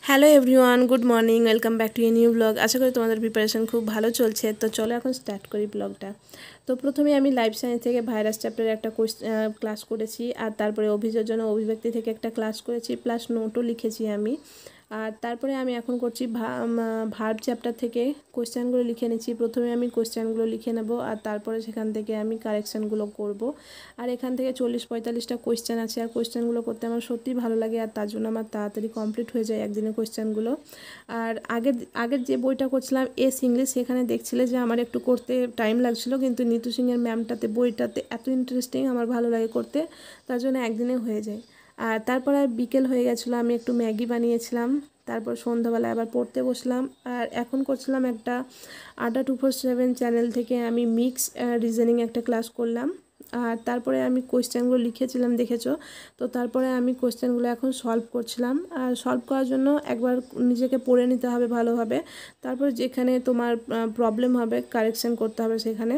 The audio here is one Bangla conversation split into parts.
Hello everyone, good morning, welcome back to a new blog. আশা করি তোমাদের প্রিপারেশন খুব ভালো চলছে। তো চলো এখন স্টার্ট করি ব্লগটা। তো প্রথমে আমি লাইফ সায়েন্স থেকে ভাইরাস চ্যাপ্টারে একটা ক্লাস করেছি, আর তারপরে অভিযোজন ও অভিব্যক্তি থেকে একটা ক্লাস করেছি, প্লাস নোটও লিখেছি আমি। আর তারপরে আমি এখন করছি ভার্ব চ্যাপ্টার থেকে কোয়েশ্চেনগুলো লিখে নিচ্ছি। প্রথমে আমি কোয়েশ্চেনগুলো লিখে নেব, আর তারপরে সেখান থেকে আমি কারেকশানগুলো করব। আর এখান থেকে 40-45টা কোয়েশ্চেন আছে, আর কোয়েশ্চেনগুলো করতে আমার সত্যিই ভালো লাগে, আর তার জন্য আমার তাড়াতাড়ি কমপ্লিট হয়ে যায় একদিনের কোয়েশ্চেনগুলো। আর আগের যে বইটা করছিলাম এস ইংলিশ, সেখানে দেখছিলে যে আমার একটু করতে টাইম লাগছিলো, কিন্তু নিতু সিংয়ের ম্যামটাতে বইটাতে এত ইন্টারেস্টিং, আমার ভালো লাগে করতে, তার জন্য একদিনে হয়ে যায়। আর তারপর আর বিকেল হয়ে গেছিলো, আমি একটু ম্যাগি বানিয়েছিলাম, তারপর সন্ধ্যাবেলায় আবার পড়তে বসলাম। আর এখন করছিলাম একটা আড্ডা 247 চ্যানেল থেকে আমি মিক্স রিজনিং একটা ক্লাস করলাম। আর তারপরে আমি কোয়েশ্চেনগুলো লিখেছিলাম, দেখেছো। তো তারপরে আমি কোয়েশ্চেনগুলো এখন সলভ করছিলাম। আর সলভ করার জন্য একবার নিজেকে পড়ে নিতে হবে ভালোভাবে, তারপর যেখানে তোমার প্রবলেম হবে কারেকশান করতে হবে সেখানে।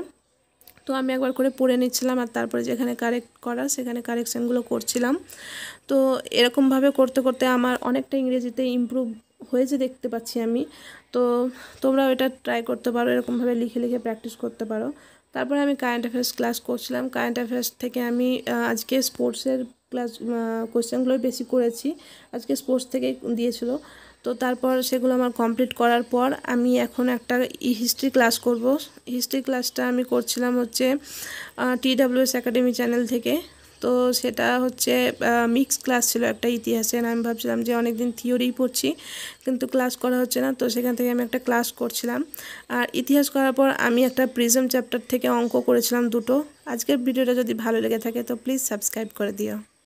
তো আমি একবার করে পড়ে নিচ্ছিলাম, আর তারপরে যেখানে কারেক্ট করা সেখানে কারেকশানগুলো করছিলাম। তো এরকমভাবে করতে করতে আমার অনেকটা ইংরেজিতে ইমপ্রুভ হয়েছে দেখতে পাচ্ছি আমি। তো তোমরাও এটা ট্রাই করতে পারো, এরকমভাবে লিখে লিখে প্র্যাকটিস করতে পারো। তারপরে আমি কারেন্ট অ্যাফেয়ার্স ক্লাস করছিলাম। কারেন্ট অ্যাফেয়ার্স থেকে আমি আজকে স্পোর্টসের ক্লাস কোয়েশ্চেনগুলোই বেশি করেছি, আজকে স্পোর্টস থেকেই দিয়েছিল। তো তারপর সেগুলো আমার কমপ্লিট করার পর আমি এখন একটা হিস্ট্রি ক্লাস করব। হিস্ট্রি ক্লাসটা আমি করছিলাম হচ্ছে TWS একাডেমি চ্যানেল থেকে। তো সেটা হচ্ছে মিক্স ক্লাস ছিল একটা ইতিহাসের। আমি ভাবছিলাম যে অনেক দিন থিওরিই পড়ছি, কিন্তু ক্লাস করা হচ্ছে না, তো সেখান থেকে আমি একটা ক্লাস করছিলাম। আর ইতিহাস করার পর আমি একটা প্রিজম চ্যাপ্টার থেকে অঙ্ক করেছিলাম দুটো। আজকের ভিডিওটা যদি ভালো লেগে থাকে তো প্লিজ সাবস্ক্রাইব করে দিও।